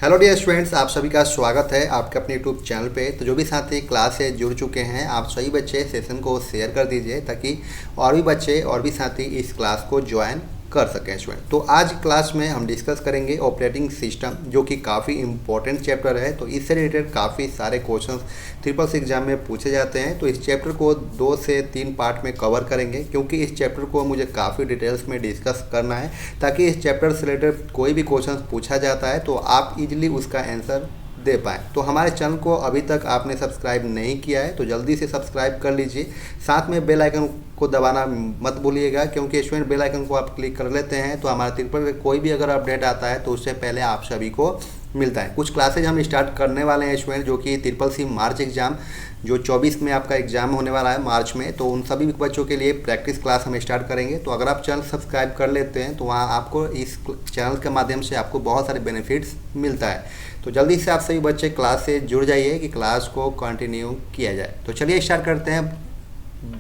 Hello dear students, आप सभी का स्वागत है आपके अपने यूट्यूब चैनल पे। तो जो भी साथी क्लास से जुड़ चुके हैं, आप सभी बच्चे सेशन को शेयर कर दीजिए ताकि और भी बच्चे और भी साथी इस क्लास को ज्वाइन कर सकें स्टूडेंट। तो आज क्लास में हम डिस्कस करेंगे ऑपरेटिंग सिस्टम, जो कि काफ़ी इंपॉर्टेंट चैप्टर है। तो इससे रिलेटेड काफ़ी सारे क्वेश्चंस ट्रिपल एग्जाम में पूछे जाते हैं। तो इस चैप्टर को 2 से 3 पार्ट में कवर करेंगे, क्योंकि इस चैप्टर को मुझे काफ़ी डिटेल्स में डिस्कस करना है ताकि इस चैप्टर से रिलेटेड कोई भी क्वेश्चन पूछा जाता है तो आप इजीली उसका आंसर दे पाएँ। तो हमारे चैनल को अभी तक आपने सब्सक्राइब नहीं किया है तो जल्दी से सब्सक्राइब कर लीजिए। साथ में बेल आइकन को दबाना मत भूलिएगा, क्योंकि स्टूडेंट बेल आइकन को आप क्लिक कर लेते हैं तो हमारे ट्रिपल पे कोई भी अगर अपडेट आता है तो उससे पहले आप सभी को मिलता है। कुछ क्लासेज हम स्टार्ट करने वाले हैं स्टूडेंट, जो कि ट्रिपल सी मार्च एग्जाम जो 24 में आपका एग्जाम होने वाला है मार्च में, तो उन सभी बच्चों के लिए प्रैक्टिस क्लास हम स्टार्ट करेंगे। तो अगर आप चैनल सब्सक्राइब कर लेते हैं तो वहाँ आपको इस चैनल के माध्यम से आपको बहुत सारे बेनिफिट्स मिलता है। तो जल्दी से आप सभी बच्चे क्लास से जुड़ जाइए कि क्लास को कंटिन्यू किया जाए। तो चलिए स्टार्ट करते हैं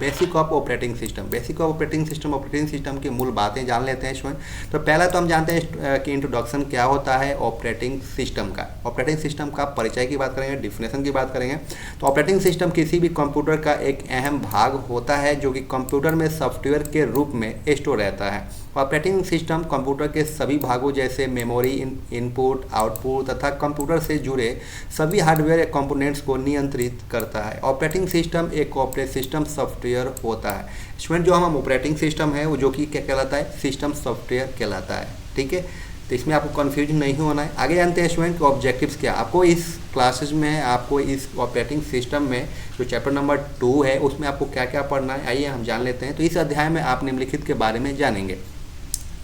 basic of operating system. Basic of operating system की मूल बातें जान लेते हैं स्टूडेंट। तो पहला तो हम जानते हैं कि इंट्रोडक्शन क्या होता है ऑपरेटिंग सिस्टम का। ऑपरेटिंग सिस्टम का परिचय की बात करेंगे, डिफिनेशन की बात करेंगे। तो ऑपरेटिंग सिस्टम किसी भी कंप्यूटर का एक अहम भाग होता है जो कि कंप्यूटर में सॉफ्टवेयर के रूप में स्टोर रहता है। ऑपरेटिंग सिस्टम कंप्यूटर के सभी भागों जैसे मेमोरी, इनपुट, आउटपुट तथा कंप्यूटर से जुड़े सभी हार्डवेयर कंपोनेंट्स को नियंत्रित करता है। ऑपरेटिंग सिस्टम एक ऑपरेटिंग सिस्टम सॉफ्टवेयर होता है स्टूडेंट। जो हम ऑपरेटिंग सिस्टम है वो जो कि क्या कहलाता है, सिस्टम सॉफ्टवेयर कहलाता है। ठीक है, तो इसमें आपको कन्फ्यूजन नहीं होना है। आगे जानते हैं स्टूडेंट कि ऑब्जेक्टिव्स क्या। आपको इस क्लासेज में आपको इस ऑपरेटिंग सिस्टम में जो चैप्टर नंबर 2 है उसमें आपको क्या क्या पढ़ना है, आइए हम जान लेते हैं। तो इस अध्याय में आप निम्नलिखित के बारे में जानेंगे।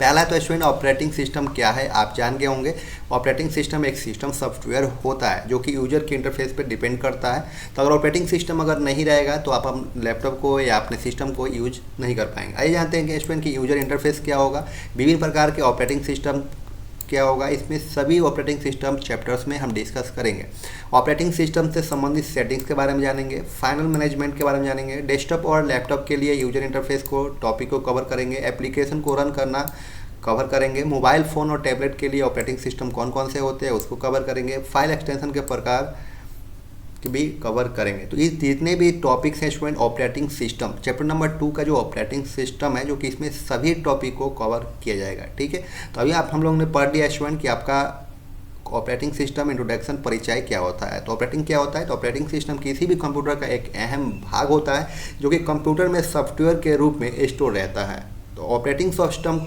पहला तो स्टूडेंट ऑपरेटिंग सिस्टम क्या है आप जान गए होंगे। ऑपरेटिंग सिस्टम एक सिस्टम सॉफ्टवेयर होता है जो कि यूजर के इंटरफेस पे डिपेंड करता है। तो अगर ऑपरेटिंग सिस्टम अगर नहीं रहेगा तो आप अपने लैपटॉप को या अपने सिस्टम को यूज नहीं कर पाएंगे। आइए जानते हैं कि स्टूडेंट की यूजर इंटरफेस क्या होगा, विभिन्न प्रकार के ऑपरेटिंग सिस्टम क्या होगा। इसमें सभी ऑपरेटिंग सिस्टम चैप्टर्स में हम डिस्कस करेंगे। ऑपरेटिंग सिस्टम से संबंधित सेटिंग्स के बारे में जानेंगे, फाइनल मैनेजमेंट के बारे में जानेंगे, डेस्कटॉप और लैपटॉप के लिए यूजर इंटरफेस को टॉपिक को कवर करेंगे, एप्लीकेशन को रन करना कवर करेंगे, मोबाइल फ़ोन और टैबलेट के लिए ऑपरेटिंग सिस्टम कौन कौन से होते हैं उसको कवर करेंगे, फाइल एक्सटेंशन के प्रकार भी कवर करेंगे। तो इस जितने भी टॉपिक्स हैं student operating system chapter number 2 का जो ऑपरेटिंग सिस्टम है जो कि इसमें सभी टॉपिक को कवर किया जाएगा। ठीक है, तो अभी आप हम लोगों ने पढ़ लिया स्टूडेंट कि आपका ऑपरेटिंग सिस्टम इंट्रोडक्शन परिचय क्या होता है। तो ऑपरेटिंग क्या होता है, तो ऑपरेटिंग सिस्टम किसी भी कंप्यूटर का एक अहम भाग होता है जो कि कंप्यूटर में सॉफ्टवेयर के रूप में स्टोर रहता है। तो ऑपरेटिंग सिस्टम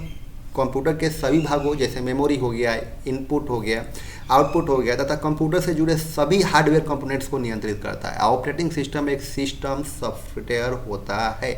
कंप्यूटर के सभी भागों जैसे मेमोरी हो गया, इनपुट हो गया, आउटपुट हो गया तथा कंप्यूटर से जुड़े सभी हार्डवेयर कंपोनेंट्स को नियंत्रित करता है। ऑपरेटिंग सिस्टम एक सिस्टम सॉफ्टवेयर होता है।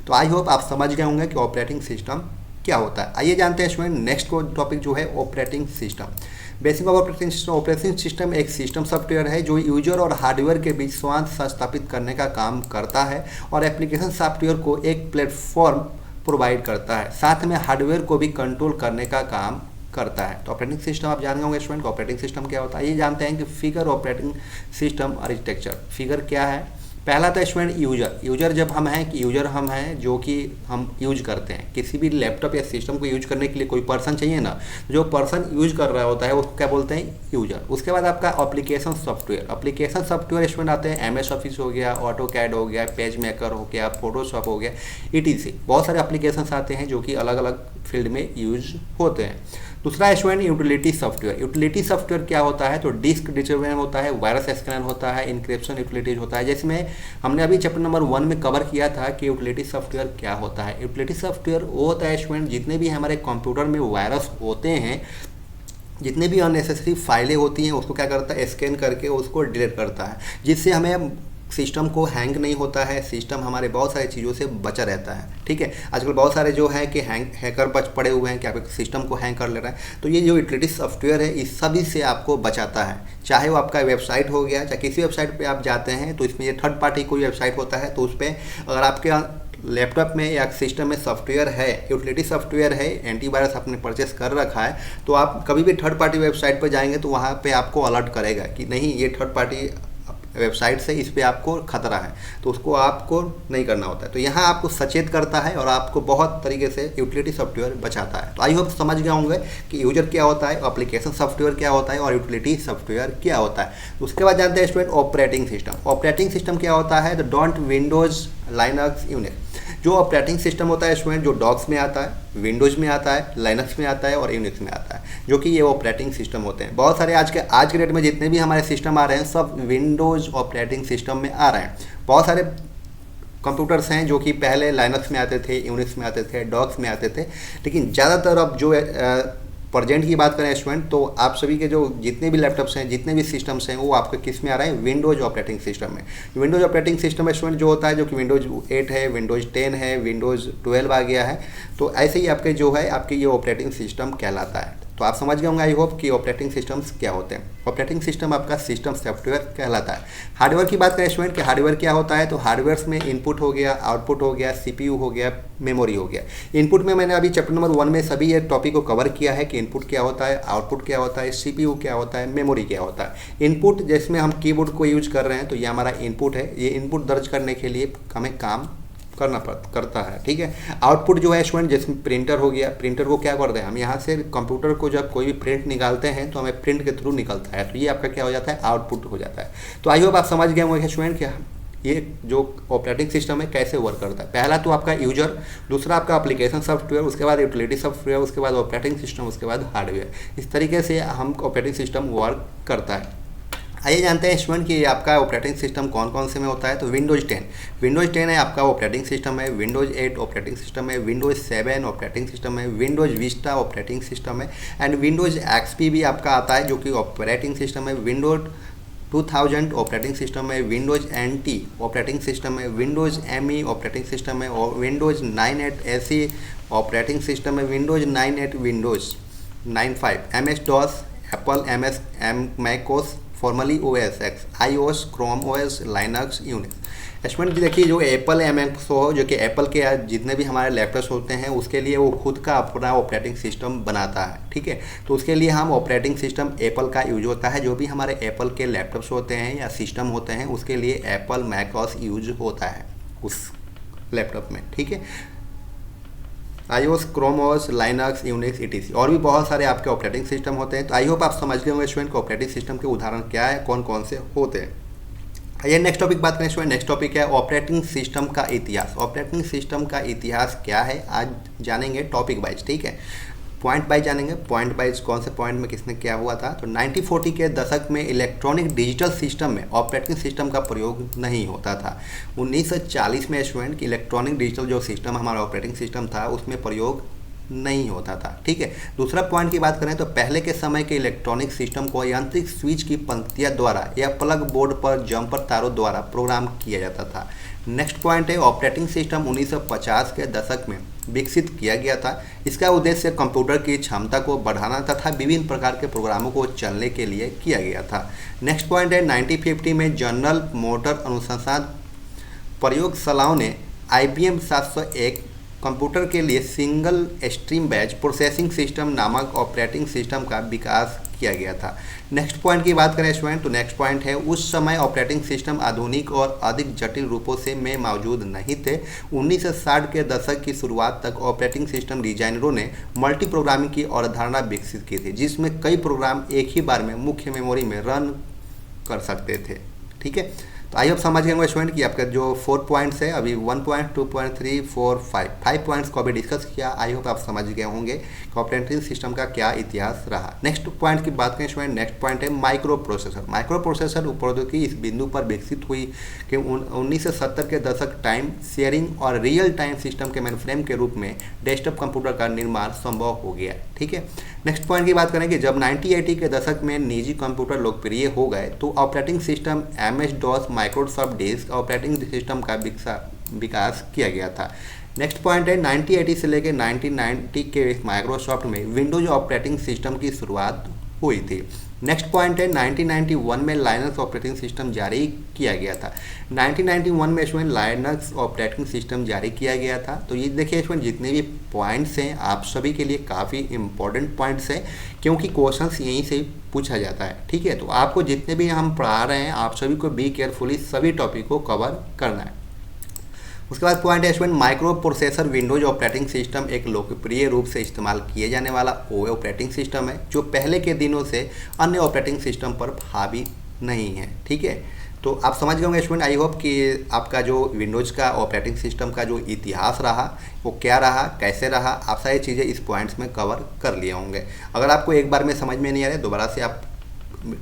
तो आई होप आप समझ गए होंगे कि ऑपरेटिंग सिस्टम क्या होता है। आइए जानते हैं स्टूडेंट नेक्स्ट को टॉपिक जो है operating system. Basic of operating system. Operating system एक सिस्टम सॉफ्टवेयर है जो यूजर और हार्डवेयर के बीच संवाद स्थापित करने का काम करता है और एप्लीकेशन सॉफ्टवेयर को एक प्लेटफॉर्म प्रोवाइड करता है, साथ में हार्डवेयर को भी कंट्रोल करने का काम करता है। तो ऑपरेटिंग सिस्टम आप जान होंगे स्टूडेंट ऑपरेटिंग सिस्टम क्या होता है। ये जानते हैं कि figure operating system architecture. Figure क्या है, पहला तो स्टूडेंट यूजर जब हम हैं कि यूजर हम हैं जो कि हम यूज करते हैं किसी भी लैपटॉप या सिस्टम को यूज करने के लिए कोई पर्सन चाहिए ना, जो पर्सन यूज कर रहा होता है उसको क्या बोलते हैं, यूजर। उसके बाद आपका application software. Application software student आते हैं MS ऑफिस हो गया, ऑटोकैड हो गया, पेज मेकर हो गया, फोटोशॉप हो गया, ETC बहुत सारे एप्लीकेशंस आते हैं जो कि अलग अलग फील्ड में यूज होते हैं। दूसरा student utility software. Utility software क्या होता है, तो डिस्क डिटेलमेंट होता है, वायरस स्कैनर होता है, इंक्रिप्शन यूटिलिटीज होता है। जिसमें हमने अभी चैप्टर नंबर 1 में कवर किया था कि यूटिलिटी सॉफ्टवेयर क्या होता है। यूटिलिटी सॉफ्टवेयर वो होता है स्टूडेंट जितने भी हमारे कंप्यूटर में वायरस होते हैं, जितने भी अननेसेसरी फाइलें होती हैं उसको क्या करता है, स्कैन करके उसको डिलीट करता है, जिससे हमें सिस्टम को हैंग नहीं होता है, सिस्टम हमारे बहुत सारी चीज़ों से बचा रहता है। ठीक है, आजकल बहुत सारे जो है कि हैकर बच पड़े हुए हैं कि आपके सिस्टम को हैंग कर ले रहा है। तो ये जो यूटिलिटी सॉफ्टवेयर है इस सभी से आपको बचाता है, चाहे वो आपका वेबसाइट हो गया, चाहे किसी वेबसाइट पे आप जाते हैं तो इसमें ये थर्ड पार्टी कोई वेबसाइट होता है तो उस पर अगर आपके लैपटॉप में या सिस्टम में सॉफ्टवेयर है, यूटिलिटी सॉफ्टवेयर है, एंटीवायरस आपने परचेस कर रखा है, तो आप कभी भी थर्ड पार्टी वेबसाइट पर जाएंगे तो वहाँ पे आपको अलर्ट करेगा कि नहीं ये थर्ड पार्टी वेबसाइट से इस पे आपको खतरा है, तो उसको आपको नहीं करना होता है। तो यहाँ आपको सचेत करता है और आपको बहुत तरीके से यूटिलिटी सॉफ्टवेयर बचाता है। तो आई होप समझ गए होंगे कि यूजर क्या होता है, एप्लीकेशन सॉफ्टवेयर क्या होता है और यूटिलिटी सॉफ्टवेयर क्या होता है। उसके बाद जानते हैं student operating system. Operating system क्या होता है? तो डोंट विंडोज, लाइनक्स, यूनिक्स। जो ऑपरेटिंग सिस्टम होता है स्टूडेंट, जो डॉक्स में आता है, विंडोज में आता है, लाइनक्स में आता है और यूनिक्स में आता है, जो कि ये ऑपरेटिंग सिस्टम होते हैं। बहुत सारे आज के डेट में जितने भी हमारे सिस्टम आ रहे हैं सब विंडोज ऑपरेटिंग सिस्टम में आ रहे हैं। बहुत सारे कंप्यूटर्स हैं जो कि पहले लाइनक्स में आते थे, यूनिक्स में आते थे, डॉक्स में आते थे, लेकिन ज़्यादातर अब जो प्रेजेंट की बात करें स्टूडेंट, तो आप सभी के जो जितने भी लैपटॉप्स हैं, जितने भी सिस्टम्स हैं, वो आपके किस में आ रहे हैं? विंडोज ऑपरेटिंग सिस्टम में। विंडोज ऑपरेटिंग सिस्टम स्टूडेंट जो होता है, जो कि विंडोज 8 है, विंडोज 10 है, विंडोज 12 आ गया है, तो ऐसे ही आपके जो है आपके ये ऑपरेटिंग सिस्टम कहलाता है। तो आप समझ गए होंगे आई होप कि ऑपरेटिंग सिस्टम्स क्या होते हैं। ऑपरेटिंग सिस्टम आपका सिस्टम सॉफ्टवेयर कहलाता है। हार्डवेयर की बात करें स्टूडेंट कि हार्डवेयर क्या होता है, तो हार्डवेयर में इनपुट हो गया, आउटपुट हो गया, सीपीयू हो गया, मेमोरी हो गया। इनपुट में मैंने अभी चैप्टर नंबर 1 में सभी ये टॉपिक को कवर किया है कि इनपुट क्या होता है, आउटपुट क्या होता है, सीपीयू क्या होता है, मेमोरी क्या होता है। इनपुट जिसमें हम कीबोर्ड को यूज कर रहे हैं, तो ये हमारा इनपुट है। ये इनपुट दर्ज करने के लिए हमें काम करता है, ठीक है। आउटपुट जो है स्टूडेंट, जिसमें प्रिंटर हो गया, प्रिंटर को क्या करते हैं हम, यहाँ से कंप्यूटर को जब कोई भी प्रिंट निकालते हैं तो हमें प्रिंट के थ्रू निकलता है, तो ये आपका क्या हो जाता है? आउटपुट हो जाता है। तो आई होप आप समझ गए होंगे स्टूडेंट क्या ये जो ऑपरेटिंग सिस्टम है कैसे वर्क करता है। पहला तो आपका यूजर, दूसरा आपका एप्लीकेशन सॉफ्टवेयर, उसके बाद यूटिलिटी सॉफ्टवेयर, उसके बाद ऑपरेटिंग सिस्टम, उसके बाद हार्डवेयर। इस तरीके से हम ऑपरेटिंग सिस्टम वर्क करता है। आइए जानते हैं स्टूडेंट कि आपका ऑपरेटिंग सिस्टम कौन कौन से में होता है। तो विंडोज 10 है आपका ऑपरेटिंग सिस्टम है, विंडोज 8 ऑपरेटिंग सिस्टम है, विंडोज 7 ऑपरेटिंग सिस्टम है, विंडोज विस्टा ऑपरेटिंग सिस्टम है, एंड विंडोज एक्सपी भी आपका आता है जो कि ऑपरेटिंग सिस्टम है। विंडोज 2000 ऑपरेटिंग सिस्टम है, विंडोज एनटी ऑपरेटिंग सिस्टम है, विंडोज एमई ऑपरेटिंग सिस्टम है, और विंडोज 98 एसी ऑपरेटिंग सिस्टम है, Windows 98, Windows 95, MS DOS, Apple MS macOS, formerly OS X, iOS, Chrome OS, Linux, Unix. Student देखिए जो Apple MS हो, जो कि एप्पल के जितने भी हमारे लैपटॉप्स होते हैं उसके लिए वो खुद का अपना ऑपरेटिंग सिस्टम बनाता है, ठीक है। तो उसके लिए हम ऑपरेटिंग सिस्टम एप्पल का यूज होता है। जो भी हमारे एप्पल के लैपटॉप्स होते हैं या सिस्टम होते हैं उसके लिए एप्पल मैकओएस यूज होता है उस लैपटॉप में, ठीक है। IOS, Chrome OS, Linux, Unix, etc और भी बहुत सारे आपके ऑपरेटिंग सिस्टम होते हैं। तो आई होप आप समझ गए होंगे स्टूडेंट को ऑपरेटिंग सिस्टम के उदाहरण क्या है, कौन कौन से होते हैं। आइए नेक्स्ट टॉपिक बात करें स्टूडेंट। नेक्स्ट टॉपिक है ऑपरेटिंग सिस्टम का इतिहास। ऑपरेटिंग सिस्टम का इतिहास क्या है आज जानेंगे टॉपिक वाइज, ठीक है। पॉइंट वाइज जानेंगे, पॉइंट वाइज कौन से पॉइंट में किसने क्या हुआ था। तो 1940 के दशक में इलेक्ट्रॉनिक डिजिटल सिस्टम में ऑपरेटिंग सिस्टम का प्रयोग नहीं होता था। 1940 में स्टूडेंट की इलेक्ट्रॉनिक डिजिटल जो सिस्टम हमारा ऑपरेटिंग सिस्टम था उसमें प्रयोग नहीं होता था, ठीक है। दूसरा पॉइंट की बात करें तो पहले के समय के इलेक्ट्रॉनिक सिस्टम को यांत्रिक स्विच की पंक्तियां द्वारा या प्लग बोर्ड पर जम्पर तारों द्वारा प्रोग्राम किया जाता था। नेक्स्ट पॉइंट है ऑपरेटिंग सिस्टम 1950 के दशक में विकसित किया गया था। इसका उद्देश्य कंप्यूटर की क्षमता को बढ़ाना तथा विभिन्न प्रकार के प्रोग्रामों को चलने के लिए किया गया था। नेक्स्ट पॉइंट है 1950 में जनरल मोटर अनुसंधान प्रयोगशालाओं ने IBM 701 कंप्यूटर के लिए single stream batch processing system नामक ऑपरेटिंग सिस्टम का विकास किया गया था। नेक्स्ट पॉइंट की बात करें स्टूडेंट तो नेक्स्ट पॉइंट है उस समय ऑपरेटिंग सिस्टम आधुनिक और अधिक जटिल रूपों से में मौजूद नहीं थे। 1960 के दशक की शुरुआत तक ऑपरेटिंग सिस्टम डिजाइनरों ने मल्टी प्रोग्रामिंग की अवधारणा विकसित की थी, जिसमें कई प्रोग्राम एक ही बार में मुख्य मेमोरी में रन कर सकते थे, ठीक है। तो आई होप समझ गए होंगे स्टूडेंट कि आपका जो 4 पॉइंट्स है अभी 1 पॉइंट 2 पॉइंट 3 4 5 पॉइंट्स को अभी डिस्कस किया। आई होप आप समझ गए होंगे कि ऑपरेटिंग सिस्टम का क्या इतिहास रहा। नेक्स्ट पॉइंट की बात करें स्टूडेंट, नेक्स्ट पॉइंट है माइक्रो प्रोसेसर। माइक्रो प्रोसेसर प्रौद्योगिकी इस बिंदु पर विकसित हुई कि 1970 के दशक टाइम शेयरिंग और रियल टाइम सिस्टम के मेनफ्रेम के रूप में डेस्कटॉप कंप्यूटर का निर्माण संभव हो गया, ठीक है। नेक्स्ट पॉइंट की बात करें कि जब 1980 के दशक में निजी कंप्यूटर लोकप्रिय हो गए तो operating system MS-DOS Microsoft disk operating system का विकास किया गया था। नेक्स्ट पॉइंट है 1980 से लेकर 1990 के माइक्रोसॉफ्ट में विंडोज ऑपरेटिंग सिस्टम की शुरुआत हुई थी। नेक्स्ट पॉइंट है 1991 में लाइनक्स ऑपरेटिंग सिस्टम जारी किया गया था। 1991 में स्टूडेंट लाइनक्स ऑपरेटिंग सिस्टम जारी किया गया था। तो ये देखिए स्टूडेंट जितने भी पॉइंट्स हैं आप सभी के लिए काफ़ी इंपॉर्टेंट पॉइंट्स हैं, क्योंकि क्वेश्चंस यहीं से पूछा जाता है। ठीक है, तो आपको जितने भी हम पढ़ा रहे हैं आप सभी को बी केयरफुली सभी टॉपिक को कवर करना है। उसके बाद पॉइंट है student micro processor Windows operating system एक लोकप्रिय रूप से इस्तेमाल किए जाने वाला ऑपरेटिंग सिस्टम है जो पहले के दिनों से अन्य ऑपरेटिंग सिस्टम पर हावी नहीं है। ठीक है, तो आप समझ गए होंगे स्टूडेंट। आई होप कि आपका जो विंडोज़ का ऑपरेटिंग सिस्टम का जो इतिहास रहा वो क्या रहा, कैसे रहा, आप सारी चीज़ें इस पॉइंट्स में कवर कर लिए होंगे। अगर आपको एक बार में समझ में नहीं आ रहा है दोबारा से आप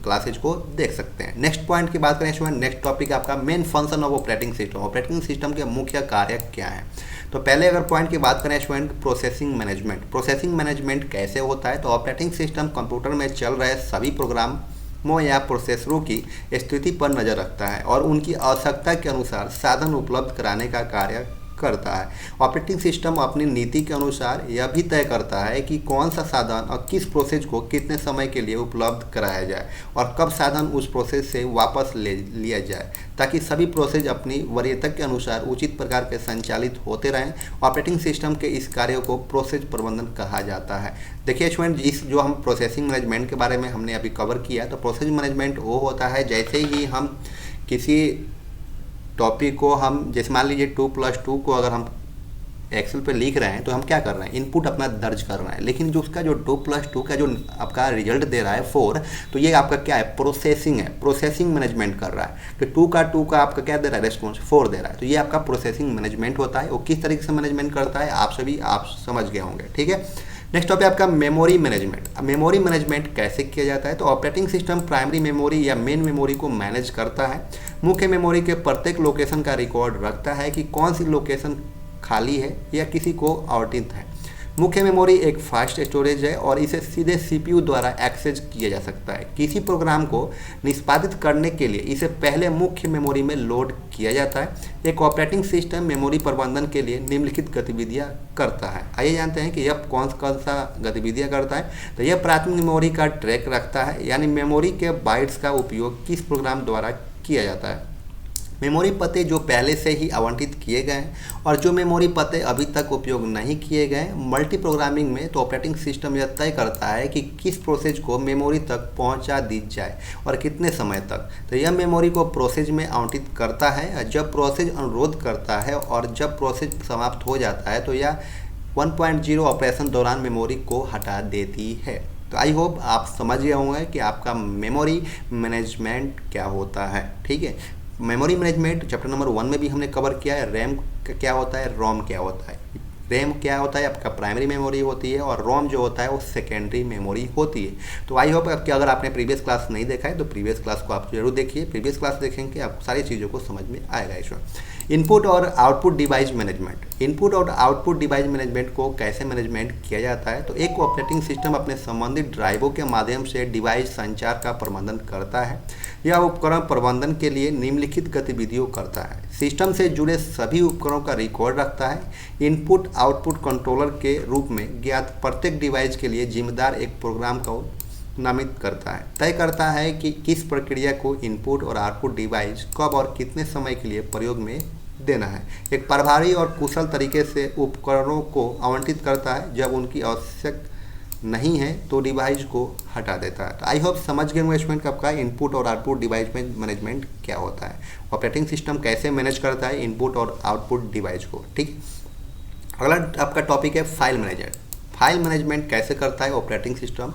क्लासेज को देख सकते हैं। नेक्स्ट पॉइंट की बात करें स्टूडेंट, नेक्स्ट टॉपिक आपका main function of operating system. Operating system के मुख्य कार्य क्या हैं? तो पहले अगर पॉइंट की बात करें student processing management. Processing management कैसे होता है? तो ऑपरेटिंग सिस्टम कंप्यूटर में चल रहे सभी प्रोग्रामों या प्रोसेसरों की स्थिति पर नज़र रखता है और उनकी आवश्यकता के अनुसार साधन उपलब्ध कराने का कार्य करता है। ऑपरेटिंग सिस्टम अपनी नीति के अनुसार यह भी तय करता है कि कौन सा साधन और किस प्रोसेस को कितने समय के लिए उपलब्ध कराया जाए और कब साधन उस प्रोसेस से वापस ले लिया जाए, ताकि सभी प्रोसेस अपनी वरीयता के अनुसार उचित प्रकार के संचालित होते रहें। ऑपरेटिंग सिस्टम के इस कार्य को प्रोसेस प्रबंधन कहा जाता है। देखिए स्टूडेंट, इस जो हम प्रोसेसिंग मैनेजमेंट के बारे में हमने अभी कवर किया, तो प्रोसेस मैनेजमेंट वो होता है जैसे ही हम किसी टॉपिक को हम जैसे मान लीजिए 2+2 को अगर हम एक्सेल पे लिख रहे हैं तो हम क्या कर रहे हैं, इनपुट अपना दर्ज कर रहे हैं, लेकिन जो उसका जो 2+2 का जो आपका रिजल्ट दे रहा है 4, तो ये आपका क्या है, प्रोसेसिंग है, प्रोसेसिंग मैनेजमेंट कर रहा है। तो 2 का आपका क्या दे रहा है, रेस्पॉन्स 4 दे रहा है, तो ये आपका प्रोसेसिंग मैनेजमेंट होता है। वो किस तरीके से मैनेजमेंट करता है आप समझ गए होंगे। ठीक है, नेक्स्ट टॉपिक आपका मेमोरी मैनेजमेंट। मेमोरी मैनेजमेंट कैसे किया जाता है? तो ऑपरेटिंग सिस्टम प्राइमरी मेमोरी या मेन मेमोरी को मैनेज करता है। मुख्य मेमोरी के प्रत्येक लोकेशन का रिकॉर्ड रखता है कि कौन सी लोकेशन खाली है या किसी को आवंटित है। मुख्य मेमोरी एक फास्ट स्टोरेज है और इसे सीधे सीपीयू द्वारा एक्सेस किया जा सकता है। किसी प्रोग्राम को निष्पादित करने के लिए इसे पहले मुख्य मेमोरी में लोड किया जाता है। एक ऑपरेटिंग सिस्टम मेमोरी प्रबंधन के लिए निम्नलिखित गतिविधियां करता है। आइए जानते हैं कि यह कौन सा गतिविधियां करता है। तो यह प्राथमिक मेमोरी का ट्रैक रखता है, यानी मेमोरी के बाइट्स का उपयोग किस प्रोग्राम द्वारा किया जाता है। मेमोरी पते जो पहले से ही आवंटित किए गए हैं और जो मेमोरी पते अभी तक उपयोग नहीं किए गए। मल्टी प्रोग्रामिंग में तो ऑपरेटिंग सिस्टम यह तय करता है कि किस प्रोसेस को मेमोरी तक पहुंचा दी जाए और कितने समय तक। तो यह मेमोरी को प्रोसेस में आवंटित करता है जब प्रोसेस अनुरोध करता है, और जब प्रोसेस समाप्त हो जाता है तो यह 1.0 ऑपरेशन दौरान मेमोरी को हटा देती है। तो आई होप आप समझ गए होंगे कि आपका मेमोरी मैनेजमेंट क्या होता है। ठीक है, मेमोरी मैनेजमेंट चैप्टर नंबर 1 में भी हमने कवर किया है। रैम क्या होता है, रोम क्या होता है। रैम क्या होता है, आपका प्राइमरी मेमोरी होती है, और रोम जो होता है वो सेकेंडरी मेमोरी होती है। तो आई होप कि अगर आपने प्रीवियस क्लास नहीं देखा है तो प्रीवियस क्लास को आप जरूर देखिए। प्रीवियस क्लास देखेंगे आप सारी चीज़ों को समझ में आएगा इसमें। इनपुट और आउटपुट डिवाइस मैनेजमेंट। इनपुट और आउटपुट डिवाइस मैनेजमेंट को कैसे मैनेजमेंट किया जाता है? तो एक ऑपरेटिंग सिस्टम अपने संबंधित ड्राइवों के माध्यम से डिवाइस संचार का प्रबंधन करता है। यह उपकरण प्रबंधन के लिए निम्नलिखित गतिविधियों करता है। सिस्टम से जुड़े सभी उपकरणों का रिकॉर्ड रखता है। इनपुट आउटपुट कंट्रोलर के रूप में ज्ञात प्रत्येक डिवाइस के लिए जिम्मेदार एक प्रोग्राम को नामित करता है। तय करता है कि किस प्रक्रिया को इनपुट और आउटपुट डिवाइस कब और कितने समय के लिए प्रयोग में देना है। एक प्रभावी और कुशल तरीके से उपकरणों को आवंटित करता है। जब उनकी आवश्यक नहीं है तो डिवाइस को हटा देता है। तो आई होप समझ गए होंगे स्टूडेंट आपका इनपुट और आउटपुट डिवाइस मैनेजमेंट क्या होता है, ऑपरेटिंग सिस्टम कैसे मैनेज करता है इनपुट और आउटपुट डिवाइस को। ठीक, अगला आपका टॉपिक है फाइल मैनेजमेंट। फाइल मैनेजमेंट कैसे करता है ऑपरेटिंग सिस्टम?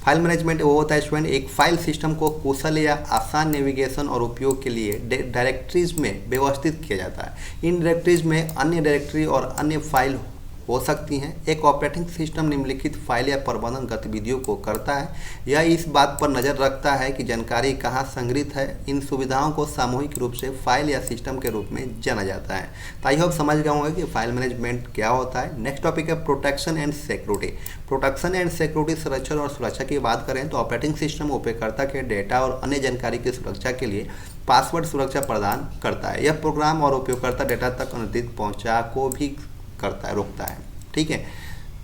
फाइल मैनेजमेंट वो होता है स्टूडेंट एक फाइल सिस्टम को कुशल या आसान नेविगेशन और उपयोग के लिए डायरेक्टरीज में व्यवस्थित किया जाता है। इन डायरेक्टरीज में अन्य डायरेक्टरी और अन्य फाइल हो सकती हैं। एक ऑपरेटिंग सिस्टम निम्नलिखित फाइल या प्रबंधन गतिविधियों को करता है। यह इस बात पर नज़र रखता है कि जानकारी कहाँ संग्रहित है। इन सुविधाओं को सामूहिक रूप से फाइल या सिस्टम के रूप में जाना जाता है। तो आई होप समझ गए होंगे कि फाइल मैनेजमेंट क्या होता है। नेक्स्ट टॉपिक है protection and security. Protection and security संरक्षण और सुरक्षा की बात करें तो ऑपरेटिंग सिस्टम उपयोगकर्ता के डेटा और अन्य जानकारी की सुरक्षा के लिए पासवर्ड सुरक्षा प्रदान करता है। यह प्रोग्राम और उपयोगकर्ता डेटा तक अनधिकृत पहुँचा को भी करता है, रोकता है। ठीक है,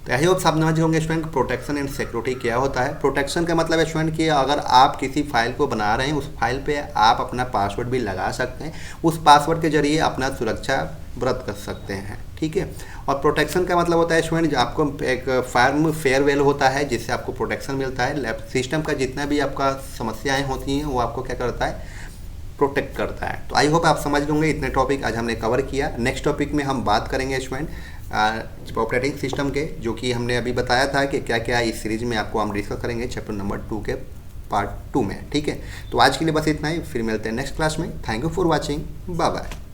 तो आई होप समझ होंगे स्टूडेंट प्रोटेक्शन एंड सिक्योरिटी क्या होता है। प्रोटेक्शन का मतलब है स्टूडेंट कि अगर आप किसी फाइल को बना रहे हैं, उस फाइल पे आप अपना पासवर्ड भी लगा सकते हैं, उस पासवर्ड के जरिए अपना सुरक्षा व्रत कर सकते हैं, ठीक है। और प्रोटेक्शन का मतलब होता है स्टूडेंट आपको एक फार्म फेयरवेल होता है जिससे आपको प्रोटेक्शन मिलता है। लैब सिस्टम का जितना भी आपका समस्याएं होती हैं वो आपको क्या करता है, प्रोटेक्ट करता है। तो आई होप आप समझ होंगे। इतने टॉपिक आज हमने कवर किया। नेक्स्ट टॉपिक में हम बात करेंगे स्टूडेंट ऑपरेटिंग सिस्टम के, जो कि हमने अभी बताया था कि क्या क्या इस सीरीज में आपको हम डिस्कस करेंगे चैप्टर नंबर 2 के पार्ट 2 में, ठीक है। तो आज के लिए बस इतना ही, फिर मिलते हैं नेक्स्ट क्लास में। Thank you for watching, bye bye.